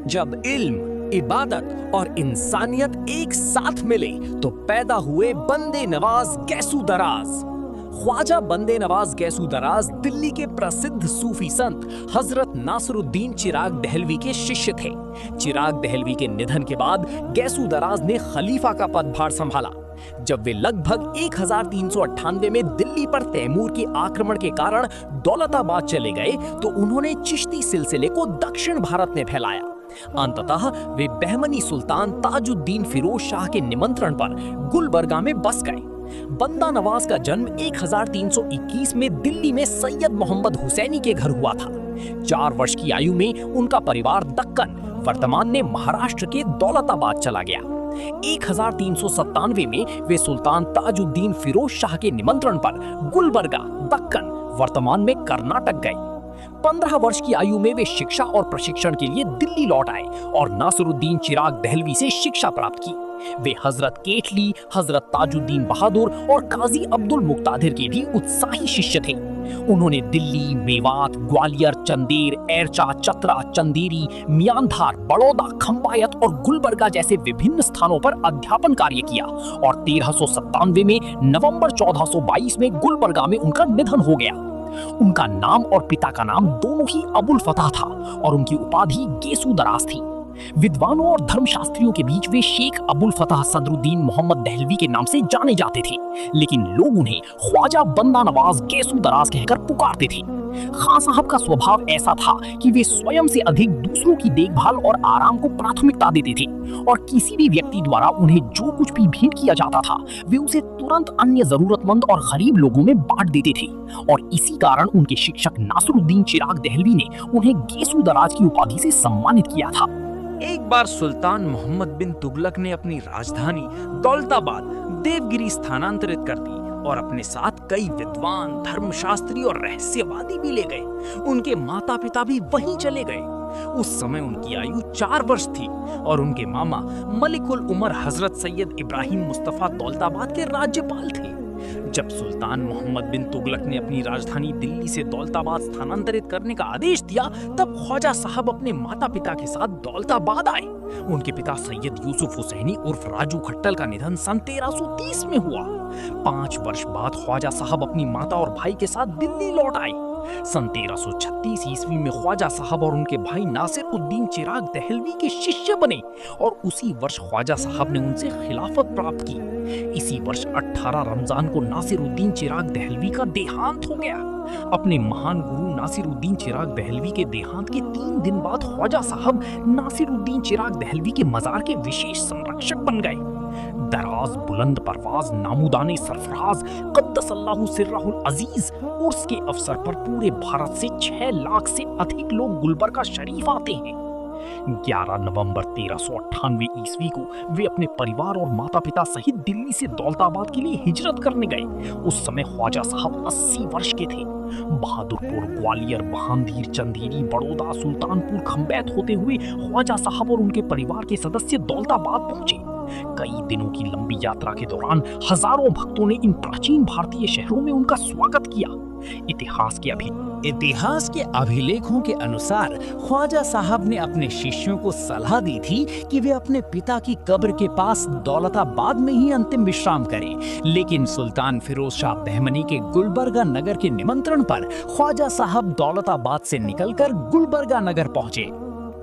जब इल्म, इबादत और इंसानियत एक साथ मिले तो पैदा हुए बंदे नवाज गैसू दराज। ख्वाजा बंदे नवाज गैसू दराज दिल्ली के प्रसिद्ध सूफी संत हजरत नासरुद्दीन चिराग दहलवी के शिष्य थे। चिराग दहलवी के निधन के बाद गैसू दराज ने खलीफा का पदभार संभाला। जब वे लगभग 1398 में दिल्ली पर तैमूर के आक्रमण के कारण दौलताबाद चले गए तो उन्होंने चिश्ती सिलसिले को दक्षिण भारत में फैलाया। अंततः वे बहमनी सुल्तान ताजुद्दीन फिरोज शाह के निमंत्रण पर गुलबर्गा में बस गए। बंदा नवाज का जन्म 1321 में दिल्ली में सैयद मोहम्मद हुसैनी के घर हुआ था। 4 वर्ष की आयु में उनका परिवार दक्कन, वर्तमान में महाराष्ट्र के दौलताबाद चला गया। 1397 में वे सुल्तान ताजुद्दीन फिरोज शाह के निमंत्रण पर गुलबर्गा, दक्कन, वर्तमान में कर्नाटक गए। 15 वर्ष की आयु में वे शिक्षा और प्रशिक्षण के लिए दिल्ली लौट आए और नासरुद्दीन चिराग दहलवी से शिक्षा प्राप्त की। वे हजरत केटली, हजरत ताजुद्दीन बहादुर और काजी अब्दुल मुक्तादिर के भी उत्साही शिष्य थे। उन्होंने दिल्ली, मेवात, ग्वालियर, चंदेर, एरचा, चतरा, चंदेरी, मियांधार, बड़ौदा, खंबायत और गुलबर्गा जैसे विभिन्न स्थानों पर अध्यापन कार्य किया और 1397 में नवंबर 1422 में गुलबर्गा में उनका निधन हो गया। उनका नाम और पिता का नाम दोनों ही अबुल फतह था और उनकी उपाधि गैसू दराज थी। विद्वानों और धर्मशास्त्रियों के बीच वे शेख अबुल फतह सदरुद्दीन मोहम्मद दहलवी के नाम से जाने जाते थे, लेकिन लोग उन्हें ख्वाजा बंदा नवाज गैसू दराज कहकर पुकारते थे। खां साहब का स्वभाव ऐसा था कि वे स्वयं से अधिक दूसरों की देखभाल और आराम को प्राथमिकता देते थे और किसी भी व्यक्ति द्वारा उन्हें जो कुछ भी भेंट किया जाता था वे उसे तुरंत अन्य जरूरतमंद और गरीब लोगों में बांट देते थे। और इसी कारण उनके शिक्षक नासरुद्दीन चिराग दहलवी ने उन्हें गैसू दराज की उपाधि से सम्मानित किया था। एक बार सुल्तान मोहम्मद बिन तुगलक ने अपनी राजधानी दौलताबाद देवगिरी स्थानांतरित कर दी और अपने साथ कई विद्वान, धर्मशास्त्री और रहस्यवादी भी ले गए। उनके माता पिता भी वहीं चले गए। उस समय उनकी आयु 4 वर्ष थी और उनके मामा मलिकुल उमर हजरत सैयद इब्राहिम मुस्तफा दौलताबाद के राज्यपाल थे। जब सुल्तान मोहम्मद बिन तुगलक ने अपनी राजधानी दिल्ली से दौलताबाद स्थानांतरित करने का आदेश दिया तब ख्वाजा साहब अपने माता पिता के साथ दौलताबाद आए। उनके पिता सैयद यूसुफ हुसैनी उर्फ राजू खट्टल का निधन सन 1330 में हुआ। 5 वर्ष बाद ख्वाजा साहब अपनी माता और भाई के साथ दिल्ली लौट आए। सन 1336 ईस्वी में ख्वाजा साहब और उनके भाई नासिरुद्दीन चिराग दहलवी के शिष्य बने और उसी वर्ष ख्वाजा साहब ने उनसे खिलाफत प्राप्त की। इसी वर्ष 18 रमजान को नासिरुद्दीन चिराग दहलवी का देहांत हो गया। अपने महान गुरु नासिरुद्दीन चिराग दहलवी के देहांत के 3 दिन बाद ख्वाजा साहब नासिरुद्दीन चिराग दहलवी के मजार के विशेष संरक्षक बन गए। दराज, बुलंद परवाज, नामुदाने सरफराज कद्दसल्लाहु सिर्रहुल अजीज उर्स के अवसर पर पूरे भारत से 6 लाख से अधिक लोग गुलबर्गा शरीफ आते हैं। 11 नवंबर 1398 ईस्वी को वे अपने परिवार और माता पिता सहित दिल्ली से दौलताबाद के लिए हिजरत करने गए। उस समय ख्वाजा साहब 80 वर्ष के थे। बहादुरपुर, ग्वालियर, बहांदीर, चंदेरी, बड़ौदा, सुल्तानपुर, खंबैत होते हुए ख्वाजा साहब और उनके परिवार के सदस्य दौलताबाद पहुंचे। कई दिनों की लंबी यात्रा के दौरान हजारों भक्तों ने इन प्राचीन भारतीय शहरों में उनका स्वागत किया। इतिहास के अभिलेखों के अनुसार ख्वाजा साहब ने अपने शिष्यों को सलाह दी थी कि वे अपने पिता की कब्र के पास दौलताबाद में ही अंतिम विश्राम करें, लेकिन सुल्तान फिरोज शाह बहमनी के गुलबर्गा नगर के निमंत्रण पर ख्वाजा साहब दौलताबाद से निकलकर गुलबर्गा नगर पहुंचे।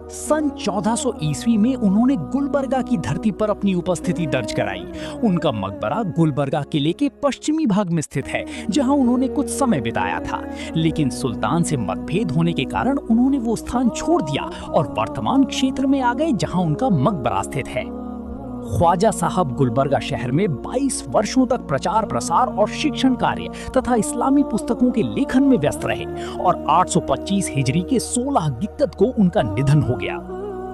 सन 1400 ईस्वी में उन्होंने गुलबर्गा की धरती पर अपनी उपस्थिति दर्ज कराई। उनका मकबरा गुलबर्गा किले के पश्चिमी भाग में स्थित है, जहां उन्होंने कुछ समय बिताया था, लेकिन सुल्तान से मतभेद होने के कारण उन्होंने वो स्थान छोड़ दिया और वर्तमान क्षेत्र में आ गए जहां उनका मकबरा स्थित है। ख्वाजा साहब गुलबर्गा शहर में 22 वर्षों तक प्रचार प्रसार और शिक्षण कार्य तथा इस्लामी पुस्तकों के लेखन में व्यस्त रहे और 825 हिजरी के 16 गिक्कत को उनका निधन हो गया।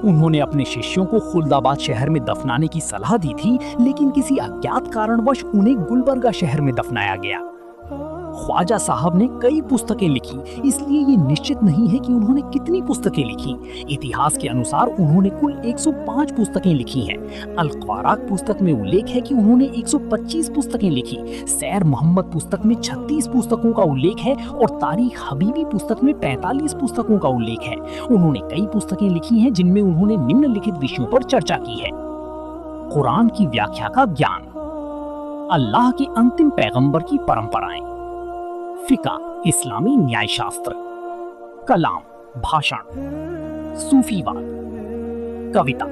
उन्होंने अपने शिष्यों को खुलदाबाद शहर में दफनाने की सलाह दी थी, लेकिन किसी अज्ञात कारणवश उन्हें गुलबर्गा शहर में दफनाया गया। ख्वाजा साहब ने कई पुस्तकें लिखी, इसलिए ये निश्चित नहीं है कि उन्होंने कितनी पुस्तकें लिखी। इतिहास के अनुसार उन्होंने कुल 105 पुस्तकें लिखी हैं। अल-क़वाराक पुस्तक में उल्लेख है कि उन्होंने 125 पुस्तकें लिखी। सैर मोहम्मद पुस्तक में 36 पुस्तकों का उल्लेख है और तारीख हबीबी पुस्तक में 45 पुस्तकों का उल्लेख है। उन्होंने कई पुस्तकें लिखी हैं जिनमें उन्होंने निम्नलिखित विषयों पर चर्चा की है। कुरान की व्याख्या का ज्ञान, अल्लाह के अंतिम पैगंबर की परंपराएं, फिका इस्लामी न्याय शास्त्र, कलाम भाषण, सूफीवाद, कविता।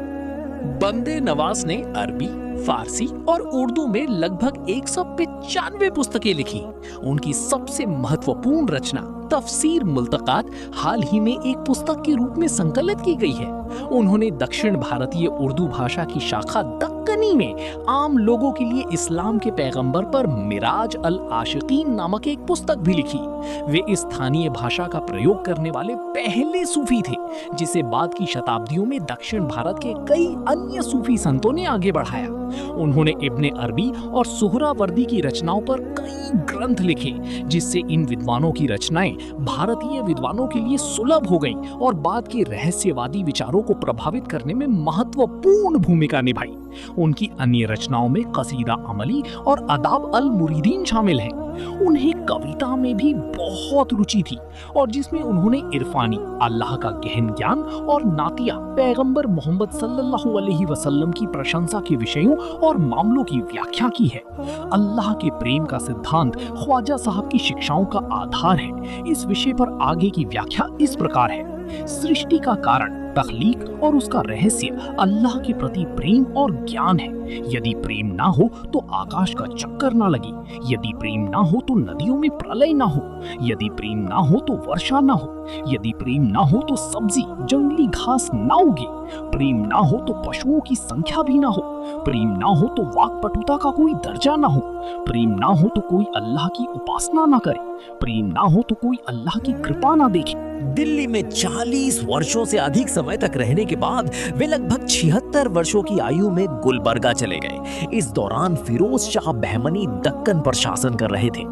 बंदे नवाज ने अरबी, फारसी और उर्दू में लगभग 195 पुस्तकें लिखी। उनकी सबसे महत्वपूर्ण रचना तफसीर मुल्तकात हाल ही में एक पुस्तक के रूप में संकलित की गई है। उन्होंने दक्षिण भारतीय उर्दू भाषा की शाखा दक्कनी में आम लोगों के लिए इस्लाम के पैगंबर पर मिराज अल आशिकीन नामक एक पुस्तक भी लिखी। वे स्थानीय भाषा का प्रयोग करने वाले पहले सूफी थे, जिसे बाद की शताब्दियों में दक्षिण भारत के कई अन्य सूफी संतों ने आगे बढ़ाया। उन्होंने इब्ने अरबी और सुहरावर्दी की रचनाओं पर कई ग्रंथ लिखे, जिससे इन विद्वानों की रचनाएं भारतीय विद्वानों के लिए सुलभ हो गईं और बाद के रहस्यवादी विचारों को प्रभावित करने में महत्वपूर्ण भूमिका निभाई। उनकी अन्य रचनाओं में कसीदा अमली और अदाब अल मुरीदीन शामिल हैं। उन्हें कविता में भी बहुत रुचि थी और जिसमें उन्होंने इरफानी, अल्लाह का गहन ज्ञान और नातिया, पैगंबर मोहम्मद सल्लल्लाहु अलैहि वसल्लम की प्रशंसा के विषयों और मामलों की व्याख्या की है। अल्लाह के प्रेम का सिद्धांत ख्वाजा साहब की शिक्षाओं का आधार है। इस विषय पर आगे की व्याख्या इस प्रकार है। सृष्टि का कारण तख्लीक और उसका रहस्य अल्लाह के प्रति प्रेम और ज्ञान है। यदि प्रेम ना हो तो आकाश का चक्कर ना लगे, यदि प्रेम ना हो तो नदियों में प्रलय ना हो, यदि प्रेम ना हो तो वर्षा ना हो, यदि प्रेम ना हो तो सब्जी जंगली घास ना उगे, प्रेम ना हो तो पशुओं की संख्या भी ना हो, प्रेम ना हो तो वाक्पटुता का कोई दर्जा ना हो, प्रेम ना हो तो कोई अल्लाह की उपासना ना करे, प्रेम ना हो तो कोई अल्लाह की कृपा ना देखे। दिल्ली में 40 वर्षों से अधिक समय तक रहने के बाद वे लगभग 76 वर्षों की आयु में गुलबर्गा चले गए। इस दौरान फिरोज शाह बहमनी दक्कन पर शासन कर रहे थे।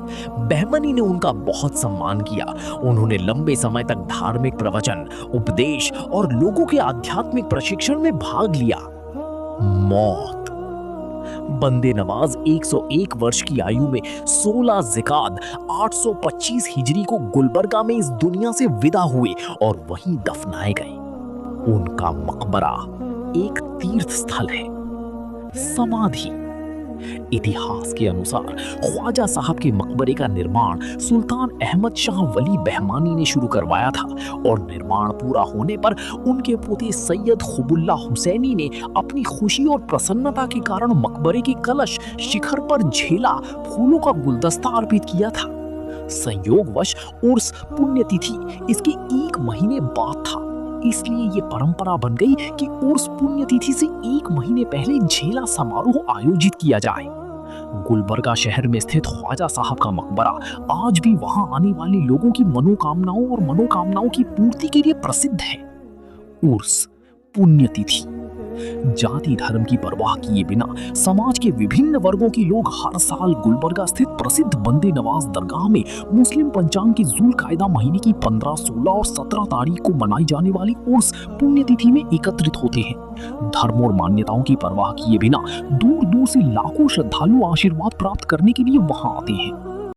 बहमनी ने उनका बहुत सम्मान किया। उन्होंने लंबे समय तक धार्मिक प्रवचन, उपदेश और लोगों के आध्यात्मिक प्रशिक्षण में भाग लिया। मौत। बंदे नवाज 101 वर्ष की आयु में 16 ज़िकाद 825 हिजरी को गुलबर्गा में इस दुनिया से विदा हुए और वहीं दफनाए गए। उनका मकबरा एक तीर्थ स्थल है। समाधि। इतिहास के अनुसार ख्वाजा साहब के मकबरे का निर्माण सुल्तान अहमद शाह वली बहमानी ने शुरू करवाया था और निर्माण पूरा होने पर उनके पोते सैयद खुबुल्ला हुसैनी ने अपनी खुशी और प्रसन्नता के कारण मकबरे के कलश शिखर पर झेला फूलों का गुलदस्ता अर्पित किया था। संयोगवश उर्स पुण्यतिथि इसके 1 महीने बाद था, इसलिए ये परंपरा बन गई कि उर्स पुण्यतिथि से 1 महीने पहले झेला समारोह आयोजित किया जाए। गुलबर्गा शहर में स्थित ख्वाजा साहब का मकबरा आज भी वहां आने वाले लोगों की मनोकामनाओं की पूर्ति के लिए प्रसिद्ध है। उर्स पुण्यतिथि। जाति धर्म की परवाह किए बिना समाज के विभिन्न वर्गों के लोग हर साल गुलबर्गा स्थित प्रसिद्ध बंदे नवाज दरगाह में मुस्लिम पंचांग की जुल्कायदा महीने की 15, 16 और 17 तारीख को मनाई जाने वाली उर्स पुण्यतिथि में एकत्रित होते हैं। धर्म और मान्यताओं की परवाह किए बिना दूर दूर से लाखों श्रद्धालु आशीर्वाद प्राप्त करने के लिए वहां आते हैं।